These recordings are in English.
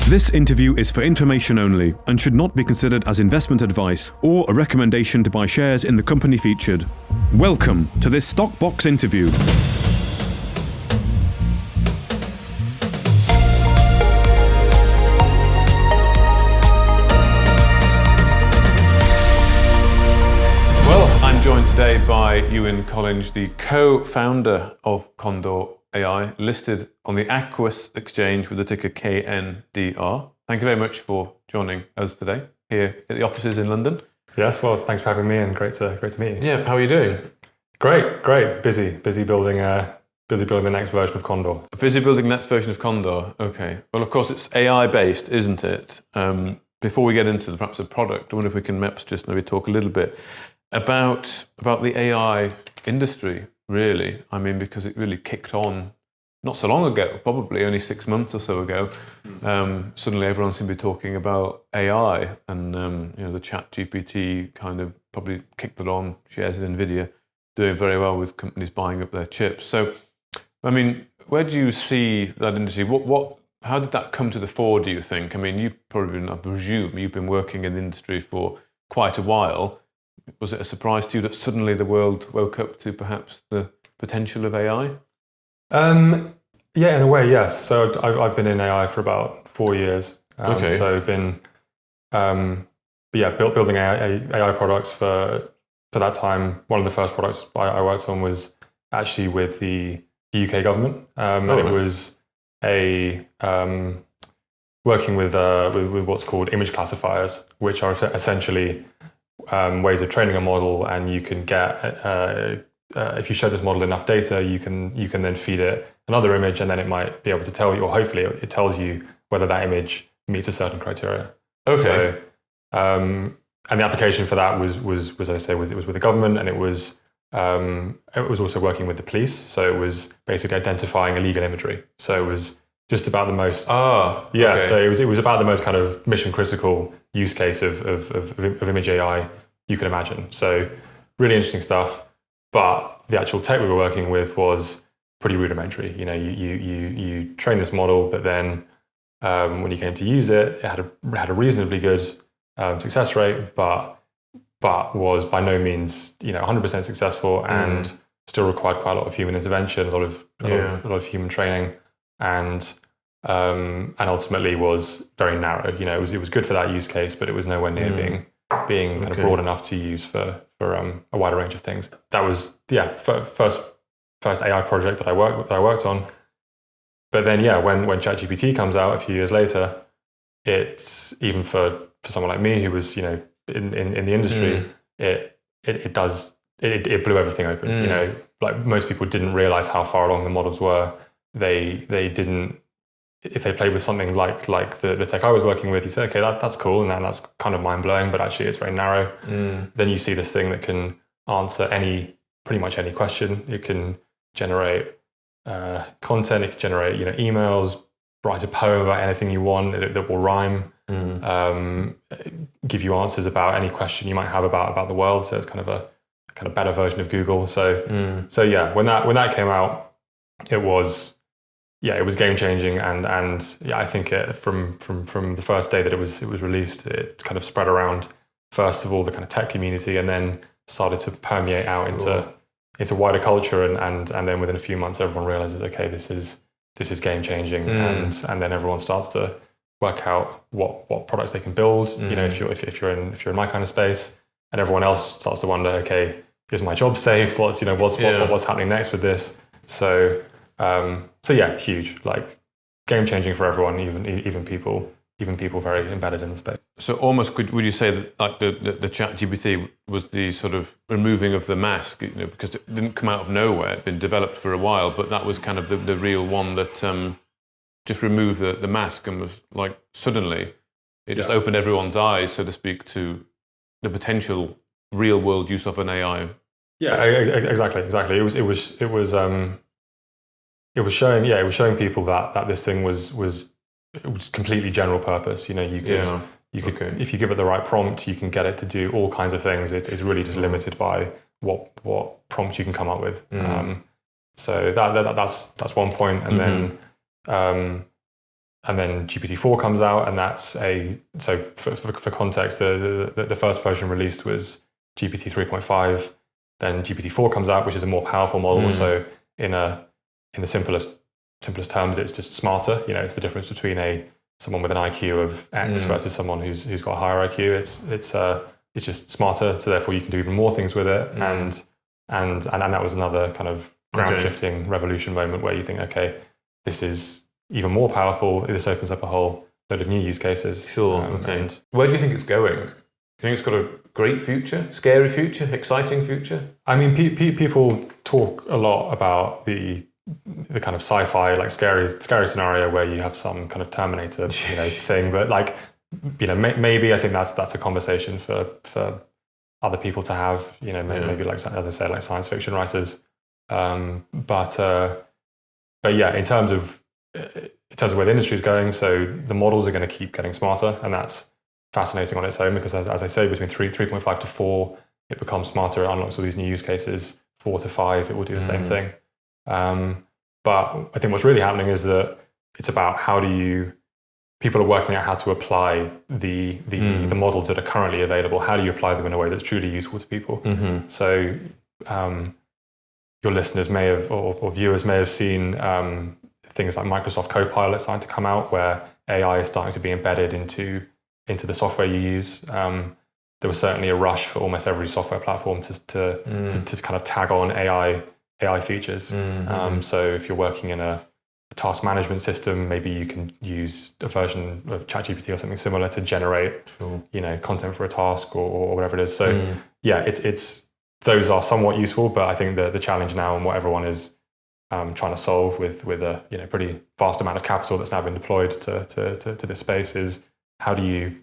This interview is for information only and should not be considered as investment advice or a recommendation to buy shares in the company featured. Welcome to this Stockbox interview. Well, I'm joined today by Ewan Collins, the co-founder of Kondor AI, listed on the Aquis exchange with the ticker KNDR. Thank you very much for joining us today here at the offices in London. Yes, well, thanks for having me, and great to meet you. Yeah, how are you doing? Great. Busy building the next version of Kondor. Busy building the next version of Kondor. Okay. Well, of course, it's AI based, isn't it? Before we get into perhaps the product, I wonder if we can perhaps just maybe talk a little bit about the AI industry. Really, I mean, because it really kicked on not so long ago, probably only 6 months or so ago. Suddenly everyone seemed to be talking about AI, and the ChatGPT kind of probably kicked it on. Shares in NVIDIA doing very well with companies buying up their chips. So, I mean, where do you see that industry? How did that come to the fore, do you think? I mean, I presume you've been working in the industry for quite a while. Was it a surprise to you that suddenly the world woke up to perhaps the potential of AI? Yeah, in a way, yes. So I've been in AI for about 4 years. Okay. So I've been, building AI products for that time. One of the first products I worked on was actually with the UK government. It was working with what's called image classifiers, which are essentially ways of training a model, and you can get if you show this model enough data, you can then feed it another image, and then it might be able to tell you, or hopefully it tells you whether that image meets a certain criteria. Okay. So, and the application for that was as I say, it was with the government, and it was also working with the police. So it was basically identifying illegal imagery. So it was just about the most. Okay. So it was about the most kind of mission critical use case of image AI you can imagine. So really interesting stuff. But the actual tech we were working with was pretty rudimentary. You train this model, but then when you came to use it, it had a reasonably good success rate, but was by no means 100% successful, and still required quite a lot of human intervention, a lot of human training, and ultimately was very narrow. It was good for that use case, but it was nowhere near being kind of broad enough to use for a wider range of things. That was first AI project that I worked on. But then when ChatGPT comes out a few years later, it's even for someone like me who was in the industry, it blew everything open. Like most people didn't realize how far along the models were. They didn't. If they played with something like the tech I was working with, you say, okay, that's cool, and that's kind of mind blowing, but actually it's very narrow. Then you see this thing that can answer pretty much any question. It can generate content. It can generate emails, write a poem about anything you want that will rhyme, give you answers about any question you might have about the world. So it's kind of better version of Google. So yeah, when that came out, it was game changing, and I think from the first day that it was released, it kind of spread around first of all the kind of tech community, and then started to permeate out into wider culture, and then within a few months everyone realizes, okay, this is game changing, and then everyone starts to work out what products they can build. If you're in my kind of space, and everyone else starts to wonder, okay, is my job safe? What's happening next with this? So yeah, huge, like game changing for everyone, even people very embedded in the space. So almost would you say that like the ChatGPT was the sort of removing of the mask, because it didn't come out of nowhere, it'd been developed for a while, but that was kind of the real one that just removed the mask, and was like suddenly it just opened everyone's eyes, so to speak, to the potential real world use of an AI. Yeah, exactly. It was showing people that this thing was completely general purpose. You could if you give it the right prompt, you can get it to do all kinds of things. It's really just limited by what prompt you can come up with. So that's one point, and then And then GPT-4 comes out, and so for context, the first version released was GPT 3.5. Then GPT-4 comes out, which is a more powerful model. So in the simplest terms, it's just smarter. It's the difference between someone with an IQ of X versus someone who's got a higher IQ. It's just smarter, so therefore you can do even more things with it. And that was another kind of ground shifting revolution moment where you think, okay, this is even more powerful. This opens up a whole load of new use cases. Sure. And where do you think it's going? Do you think it's got a great future, scary future, exciting future? I mean, people talk a lot about the kind of sci-fi, like scary scenario where you have some kind of Terminator, thing. But maybe I think that's a conversation for other people to have. Maybe like, as I said, like science fiction writers. But yeah, in terms of where the industry is going, so the models are going to keep getting smarter, and that's fascinating on its own because, as I say, between 3.5 to 4, it becomes smarter. It unlocks all these new use cases. 4 to 5, it will do the same thing. But I think what's really happening is that it's about people are working out how to apply the models that are currently available. How do you apply them in a way that's truly useful to people? So your listeners may have, or viewers may have seen things like Microsoft Copilot starting to come out, where AI is starting to be embedded into the software you use. There was certainly a rush for almost every software platform to kind of tag on AI features. So if you're working in a task management system, maybe you can use a version of ChatGPT or something similar to generate, content for a task or whatever it is. So yeah, it's those are somewhat useful, but I think the challenge now and what everyone is trying to solve with a pretty vast amount of capital that's now been deployed to this space is how do you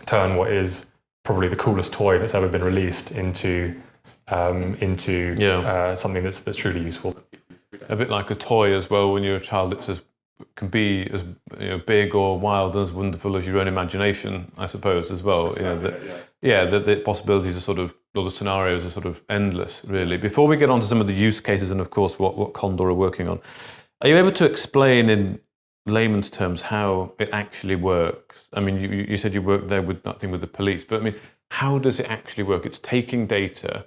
turn what is probably the coolest toy that's ever been released into something that's truly useful. A bit like a toy as well. When you're a child, can be as big or wild and as wonderful as your own imagination, I suppose, as well. The possibilities are or the scenarios are sort of endless, really. Before we get on to some of the use cases and, of course, what Kondor are working on, are you able to explain in layman's terms how it actually works? I mean, you said you worked there with that thing with the police, but I mean, how does it actually work? It's taking data,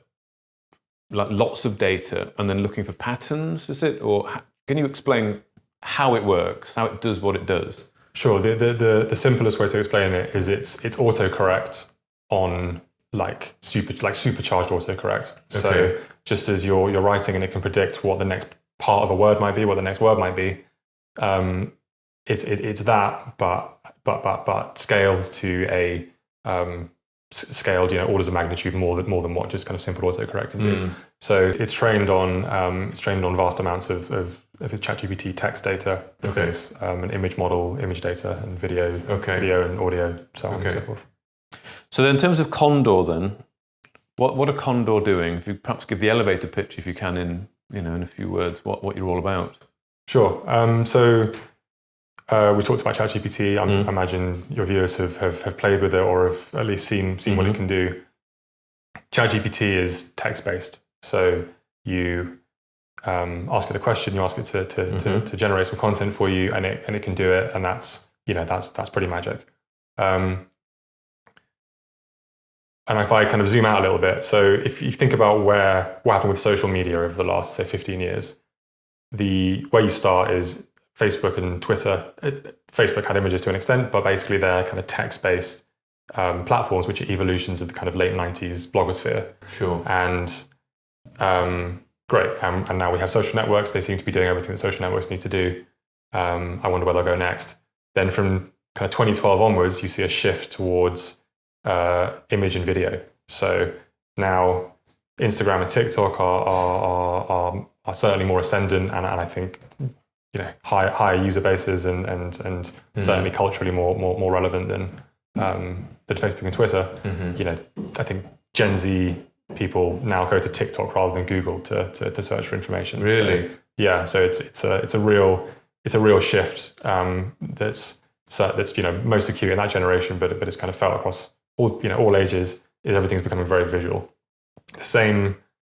like lots of data, and then looking for patterns, is it? Or can you explain how it works, how it does what it does? Sure. The simplest way to explain it is it's autocorrect on supercharged autocorrect. Okay. So just as you're writing and it can predict what the next part of a word might be, what the next word might be, it's that, but scaled to a scaled, orders of magnitude more than what just kind of simple autocorrect can do. So it's trained on vast amounts of its ChatGPT text data, if it's an image model, image data, and video and audio, so on and so forth. So then in terms of Kondor then, what are Kondor doing? If you perhaps give the elevator pitch, if you can, in a few words, what you're all about. Sure. So we talked about ChatGPT. I imagine your viewers have played with it or have at least seen what it can do. ChatGPT is text-based. So you ask it a question, you ask it to generate some content for you, and it can do it, and that's pretty magic. And if I kind of zoom out a little bit, so if you think about what happened with social media over the last, say, 15 years, where you start is Facebook and Twitter. Facebook had images to an extent, but basically they're kind of text-based platforms, which are evolutions of the kind of late 90s blogosphere. Sure. And great. And now we have social networks. They seem to be doing everything that social networks need to do. I wonder where they'll go next. Then from kind of 2012 onwards, you see a shift towards image and video. So now Instagram and TikTok are certainly more ascendant, and I think higher user bases and certainly culturally more relevant than Facebook and Twitter. I think Gen Z people now go to TikTok rather than Google to search for information. Really? So it's a real shift that's most acute in that generation, but it's kind of felt across all ages. Everything's becoming very visual. The same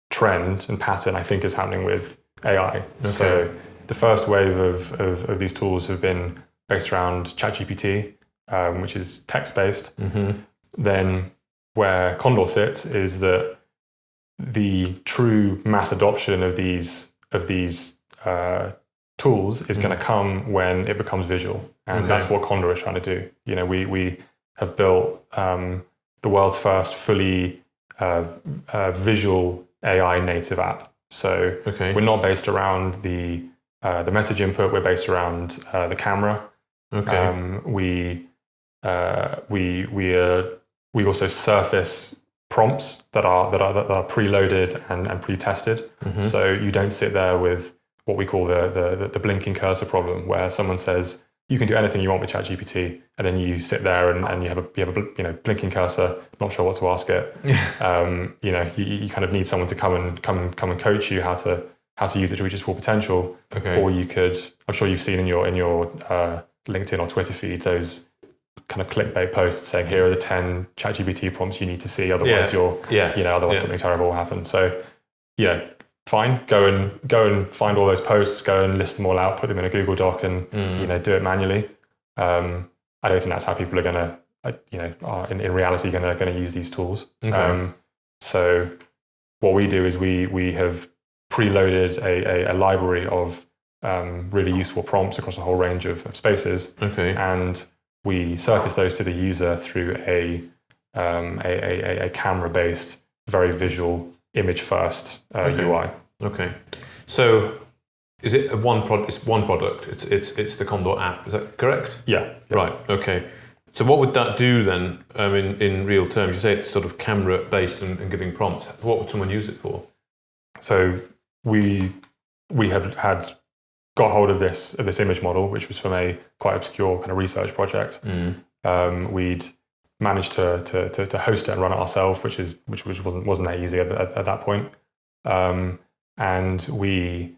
trend and pattern I think is happening with AI. Okay. So the first wave of these tools have been based around ChatGPT, which is text-based. Then where Kondor sits is that the true mass adoption of these tools is going to come when it becomes visual, and that's what Kondor is trying to do. We have built the world's first fully visual AI native app. So we're not based around the message input. We're based around the camera. We also surface prompts that are preloaded and pre-tested. So you don't sit there with what we call the blinking cursor problem, where someone says you can do anything you want with ChatGPT, and then you sit there and you have a blinking cursor, not sure what to ask it. You kind of need someone to come and coach you how to use it to reach its full potential. Or you could, I'm sure you've seen in your LinkedIn or Twitter feed those kind of clickbait posts saying, here are the 10 ChatGPT prompts you need to see, otherwise otherwise something terrible will happen. So fine, go and find all those posts, go and list them all out, put them in a Google Doc, and do it manually. I don't think that's how people are going to, in reality, going to use these tools. So what we do is we have preloaded a library of really useful prompts across a whole range of spaces, and we surface those to the user through a camera-based, very visual, image-first UI. So is it one product? It's one product. It's the Kondor app. Is that correct? Yeah. Right. Okay. So what would that do then? In real terms, you say it's sort of camera-based and giving prompts. What would someone use it for? So we have got hold of this image model, which was from a quite obscure kind of research project. We'd managed to host it and run it ourselves, which wasn't that easy at that point. And we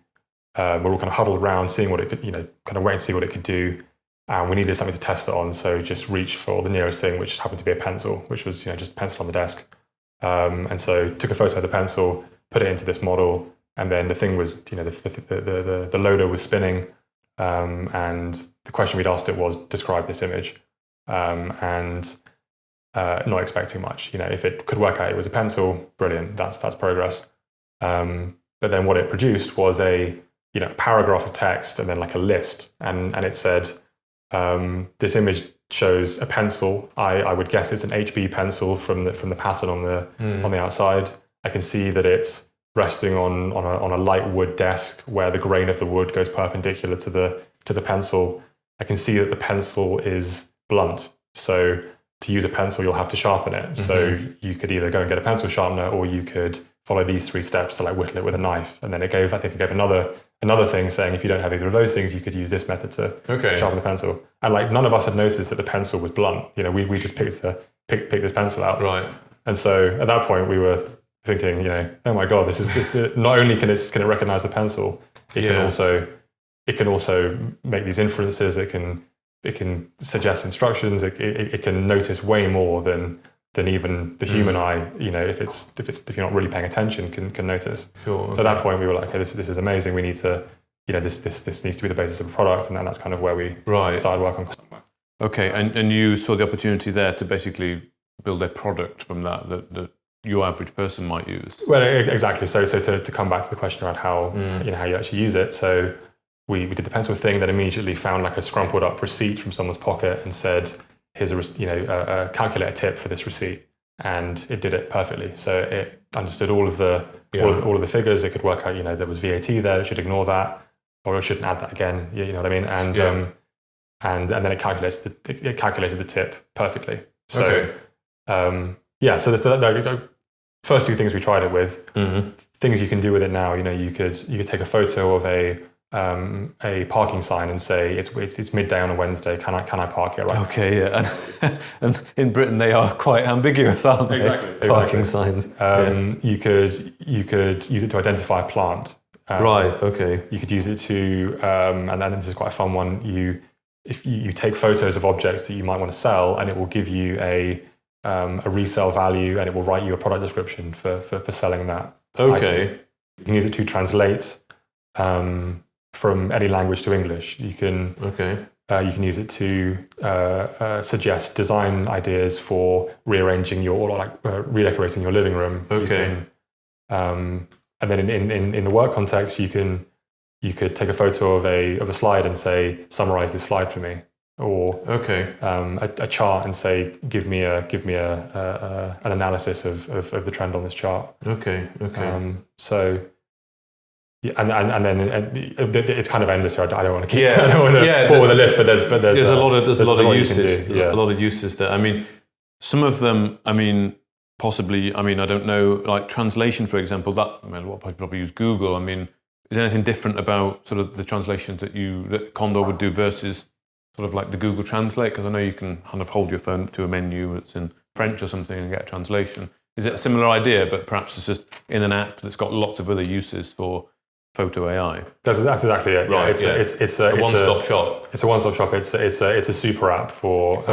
were all kind of huddled around, seeing what it could, kind of wait and see what it could do. And we needed something to test it on, so just reached for the nearest thing, which happened to be a pencil, which was just a pencil on the desk. And so took a photo of the pencil, put it into this model, and then the thing was, the loader was spinning, and the question we'd asked it was, describe this image, and not expecting much. If it could work out it was a pencil, brilliant, that's progress. But then what it produced was a paragraph of text and then like a list, and it said, this image shows a pencil. I would guess it's an HB pencil from the pattern on the outside. I can see that it's resting on a light wood desk where the grain of the wood goes perpendicular to the pencil. I can see that the pencil is blunt. So to use a pencil, you'll have to sharpen it. So you could either go and get a pencil sharpener, or you could follow these 3 steps to whittle it with a knife. And then I think it gave another thing saying, if you don't have either of those things, you could use this method to sharpen the pencil. And none of us had noticed that the pencil was blunt. We just picked this pencil out. Right. And so at that point we were thinking, oh my God, this not only can it recognize the pencil, it can also make these inferences. It can suggest instructions. It can notice way more than even the human eye, if you're not really paying attention, can notice. Sure. Okay. So at that point we were like, okay, this is amazing. We need to, this needs to be the basis of a product, and then that's kind of where we started working on customer. Okay, and you saw the opportunity there to basically build a product from that your average person might use. Well, exactly. So to come back to the question around how how you actually use it. So we did the pencil thing, then immediately found a scrumpled up receipt from someone's pocket and said, here's a calculate a tip for this receipt, and it did it perfectly. So it understood all of the figures. It could work out, there was VAT there. It should ignore that, or it shouldn't add that again. You know what I mean? And and then it calculated the tip perfectly. So so the first 2 things we tried it with. Things you can do with it now. You could take a photo of a parking sign and say it's midday on a Wednesday. Can I park here? Right. Okay, yeah, and in Britain they are quite ambiguous, aren't they? Exactly. Parking signs. You could use it to identify a plant. Right. Okay. You could use it to, and then this is quite a fun one. If you take photos of objects that you might want to sell, and it will give you a resale value, and it will write you a product description for selling that. Okay. item. You can use it to translate from any language to English. You can You can use it to suggest design ideas for rearranging your, or like redecorating your living room. Okay. And then in the work context, you could take a photo of a slide and say, summarize this slide for me, or a chart and say, give me an analysis of the trend on this chart. Okay. So. Yeah, and then it's kind of endless here. I don't want to keep. I don't want to bore with the list, but there's a lot of uses. Yeah. A lot of uses there. I mean, some of them. I mean, possibly. I mean, I don't know. Like translation, for example. That what people probably use Google. I mean, is there anything different about sort of the translations that Kondor would do versus sort of like the Google Translate? Because I know you can kind of hold your phone to a menu that's in French or something and get a translation. Is it a similar idea, but perhaps it's just in an app that's got lots of other uses for photo AI? That's exactly it. Right. Yeah, it's a one-stop shop. It's a one-stop shop. It's a super app for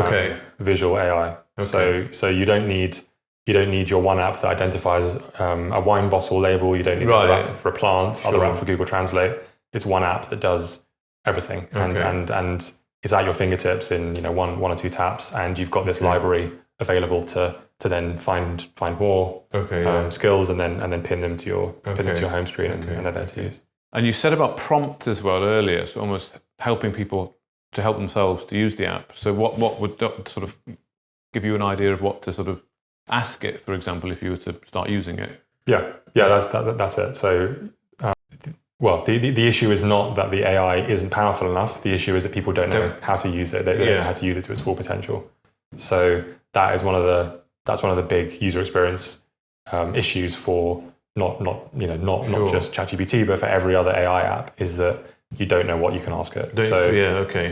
visual AI. Okay. So you don't need your one app that identifies a wine bottle label. You don't need another app for a plant, other app for Google Translate. It's one app that does everything, and it's at your fingertips in one or two taps, and you've got this library available to then find more skills and then pin them to your home screen and they're there to use. And you said about prompt as well earlier, so almost helping people to help themselves to use the app. So what would that sort of give you an idea of what to sort of ask it, for example, if you were to start using it? Yeah, that's it. So, the issue is not that the AI isn't powerful enough. The issue is that people don't know how to use it. They don't know how to use it to its full potential. So that is one of the big user experience issues for not just ChatGPT, but for every other AI app, is that you don't know what you can ask it.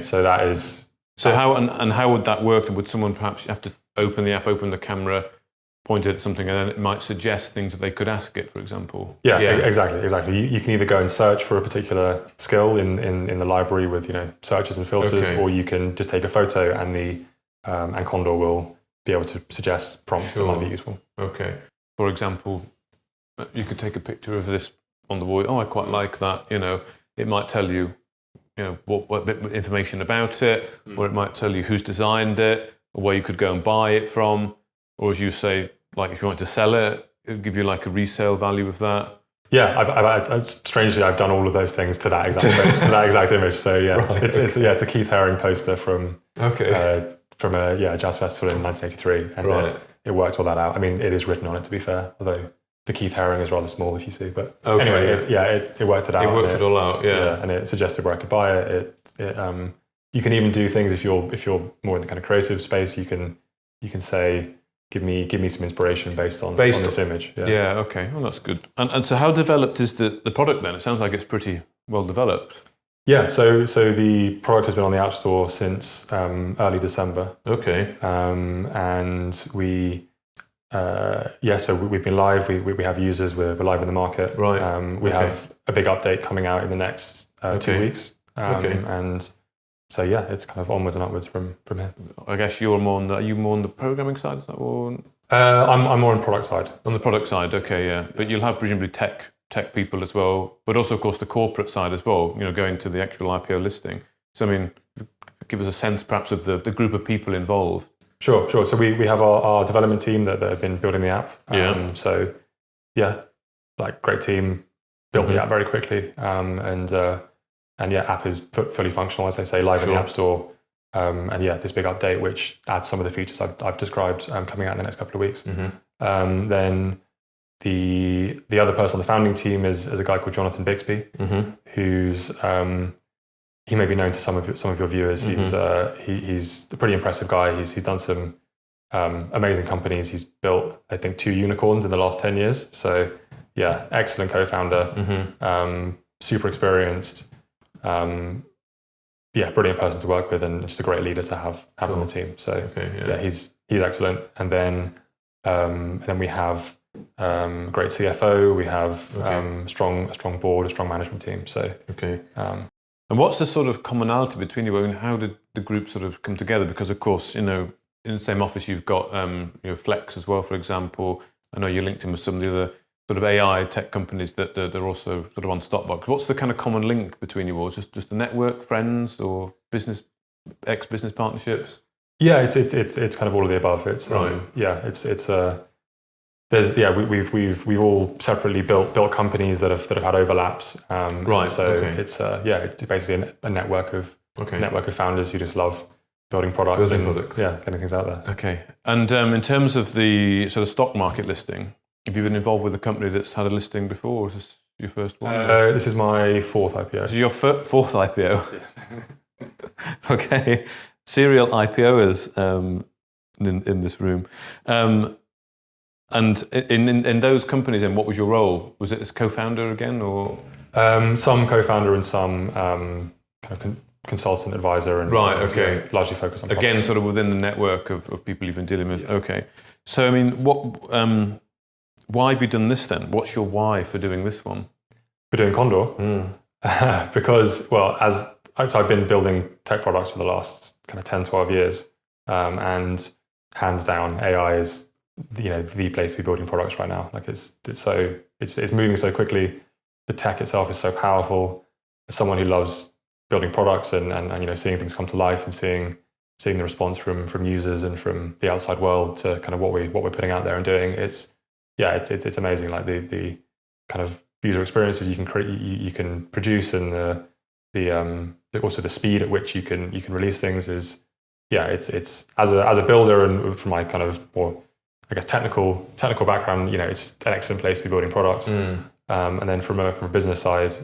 So that is. So how would that work? Would someone perhaps have to open the app, open the camera, point it at something, and then it might suggest things that they could ask it, for example? Yeah. Exactly. You can either go and search for a particular skill in the library with searches and filters, or you can just take a photo and Kondor will be able to suggest prompts that might be useful. Okay. For example, you could take a picture of this on the wall. Oh, I quite like that. It might tell you, what bit of information about it, or it might tell you who's designed it, or where you could go and buy it from, or as you say, like if you want to sell it, it would give you like a resale value of that. Yeah, I've strangely I've done all of those things to that exact image. So it's a Keith Haring poster from a jazz festival in 1983, and it worked all that out. I mean, it is written on it, to be fair, although the Keith Haring is rather small if you see. But anyway, it worked it out. It worked it all out, yeah. And it suggested where I could buy it. You can even do things if you're more in the kind of creative space. You can say, give me some inspiration based on this image. Yeah. Okay. Well, that's good. And so, how developed is the product then? It sounds like it's pretty well developed. Yeah, so the product has been on the App Store since early December. Okay. And so we've been live. We have users. We're live in the market. Right. We have a big update coming out in the next 2 weeks. And so it's kind of onwards and upwards from here. I guess are you more on the programming side? Is that or? I'm more on product side. On the product side, okay, yeah. But you'll have presumably tech people as well, but also of course the corporate side as well, going to the actual IPO listing. So I mean, give us a sense perhaps of the group of people involved. Sure. So we have our development team that have been building the app. Great team, built the app very quickly. App is fully functional, as I say, live in the App Store. This big update, which adds some of the features I've described coming out in the next couple of weeks. Then the other person on the founding team is a guy called Jonathan Bixby, who's he may be known to some of your viewers. He's a pretty impressive guy. He's done some amazing companies. He's built, I think, 2 unicorns in the last 10 years. So excellent co-founder, super experienced. Brilliant person to work with, and just a great leader to have on the team. So he's excellent. And then we have a great CFO. We have a strong board, a strong management team. So and what's the sort of commonality between you? I mean, how did the group sort of come together? Because of course, in the same office you've got Flex as well, for example. I know you're linked in with some of the other sort of AI tech companies that they're also sort of on Stockbox. What's the kind of common link between you all? Just the network, friends, or business ex-business partnerships? Yeah, it's kind of all of the above. It's Right. we've all separately built companies that have had overlaps. Right. So Okay. it's basically a network of Okay. founders who just love building products. Products. Yeah, getting things out there. Okay. And in terms of the sort of stock market listing, have you been involved with a company that's had a listing before, or is this your first one? This is my fourth IPO. This is your fourth IPO? Yes. Okay. Serial IPOers in this room. And in those companies, then, what was your role? Was it as co-founder again, or? Some co-founder and some kind of consultant advisor, and Right. Okay. largely focused on Again, products. sort of within the network of people you've been dealing with. Yeah. Okay. So, I mean, why have you done this then? What's your why for doing this one? For doing Kondor, because, well, so I've been building tech products for the last kind of 10, 12 years, and hands down, AI is the place to be building products right now. Like it's moving so quickly. The tech itself is so powerful. As someone who loves building products and seeing things come to life and seeing the response from users and from the outside world to kind of what we're putting out there and doing, it's amazing. Like the kind of user experiences you can create, you can produce, and also the speed at which you can release things is it's as a builder, and from my kind of more, I guess, technical background, it's an excellent place to be building products. And then from a business side,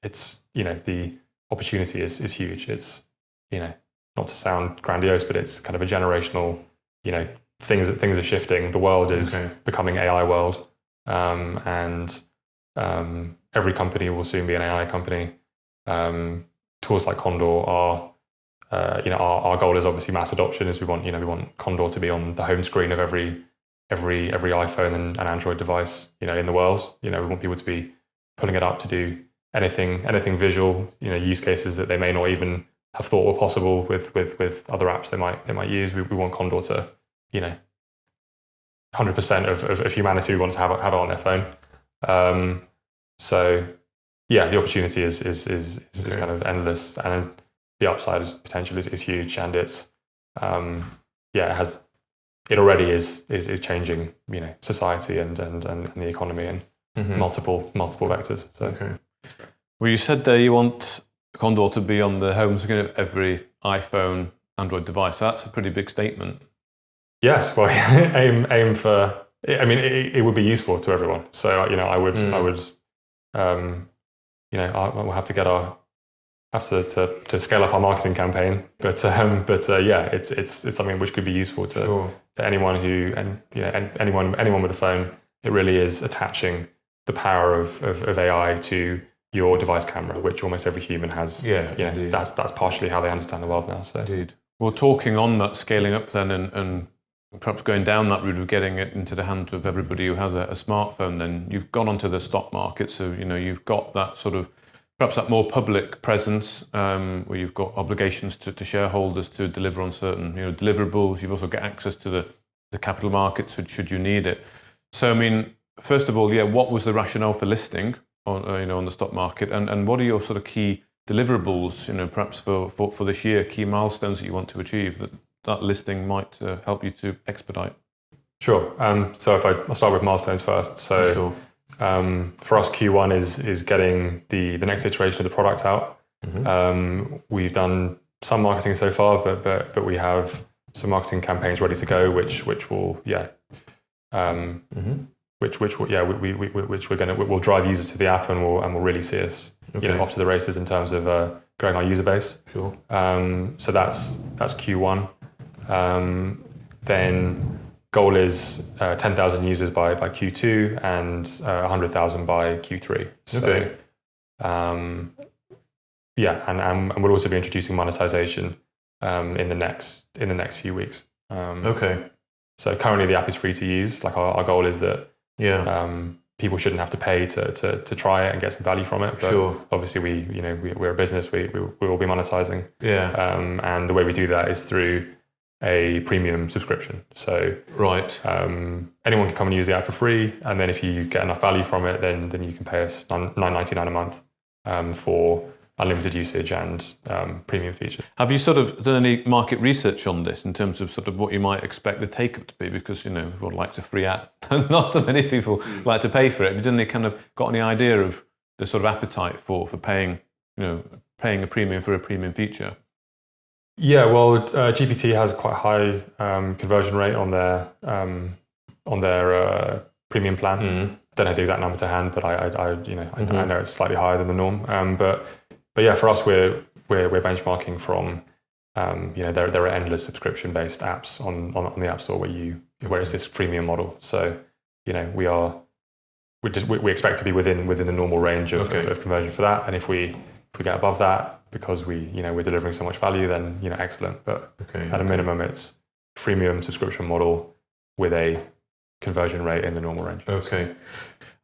it's the opportunity is huge. It's not to sound grandiose, but it's kind of a generational things are shifting. The world is becoming AI world, and every company will soon be an AI company. Tools like Kondor are our goal is obviously mass adoption. Is we want Kondor to be on the home screen of every iPhone and Android device in the world. We want people to be pulling it up to do anything visual. Use cases that they may not even have thought were possible with other apps they might use. We want Kondor to 100% of humanity. We want to have it on their phone. So yeah, the opportunity is kind of endless, and the upside potential is huge, and it's it already is changing society and the economy in multiple vectors. So. Okay. Well, you said there you want Kondor to be on the home screen of every iPhone, Android device. That's a pretty big statement. Yes, well, aim for. I mean, it would be useful to everyone. So we'll have to get to scale up our marketing campaign, but it's something which could be useful to anyone anyone with a phone. It really is attaching the power of AI to your device camera, which almost every human has. That's partially how they understand the world now. So indeed. Well, talking on that, scaling up then, and perhaps going down that route of getting it into the hands of everybody who has a smartphone, then you've gone onto the stock market, so you've got that sort of perhaps that more public presence, where you've got obligations to shareholders to deliver on certain deliverables. You've also got access to the capital markets should you need it. So I mean, first of all, what was the rationale for listing on the stock market, and what are your sort of key deliverables, perhaps for this year, key milestones that you want to achieve that listing might help you to expedite? Sure. So I'll start with milestones first. So sure. For us, Q1 is getting the next iteration of the product out. We've done some marketing so far, but we have some marketing campaigns ready to go, which will will drive users to the app and will really see us off to the races in terms of growing our user base. Sure. So that's Q1. Then goal is 10,000 users by Q2 and 100,000 by Q3. So, and we'll also be introducing monetization in the next few weeks. So currently the app is free to use. Like our goal is that people shouldn't have to pay to try it and get some value from it. But obviously we're a business. We will be monetizing. And the way we do that is through a premium subscription. So anyone can come and use the app for free, and then if you get enough value from it, then you can pay us $9.99 a month for unlimited usage and premium features. Have you sort of done any market research on this in terms of sort of what you might expect the take-up to be? Because, everyone likes a free app and not so many people like to pay for it. Have you done got any idea of the sort of appetite for paying, paying a premium for a premium feature? Yeah, well, GPT has quite a high conversion rate on their premium plan. Don't have the exact number to hand, but I know it's slightly higher than the norm. But yeah, for us, we're benchmarking from there are endless subscription-based apps on the App Store where it's this freemium model. So we expect to be within the normal range of conversion for that. And if we get above that, because we're delivering so much value, then excellent. But at a minimum, it's freemium subscription model with a conversion rate in the normal range. Okay.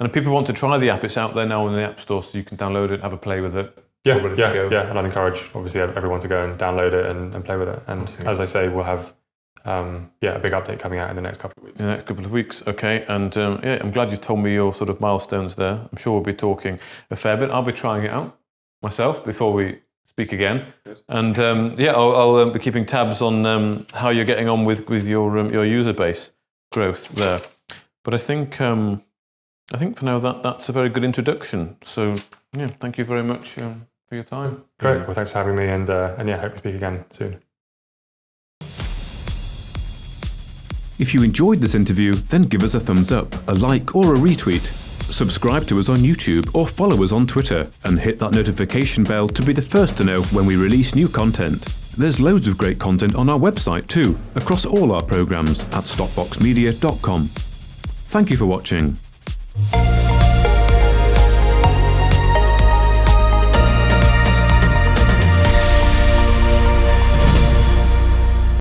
And if people want to try the app, it's out there now in the App Store, so you can download it, have a play with it. Yeah. And I'd encourage obviously everyone to go and download it and play with it. And as I say, we'll have a big update coming out in the next couple of weeks. In the next couple of weeks, okay. And I'm glad you told me your sort of milestones there. I'm sure we'll be talking a fair bit. I'll be trying it out myself before we speak again. Good. And I'll be keeping tabs on how you're getting on with your user base growth there. But I think for now that's a very good introduction. So thank you very much for your time. Great. Well, thanks for having me, and hope to speak again soon. If you enjoyed this interview, then give us a thumbs up, a like or a retweet. Subscribe to us on YouTube or follow us on Twitter and hit that notification bell to be the first to know when we release new content. There's loads of great content on our website too, across all our programs at stockboxmedia.com. Thank you for watching.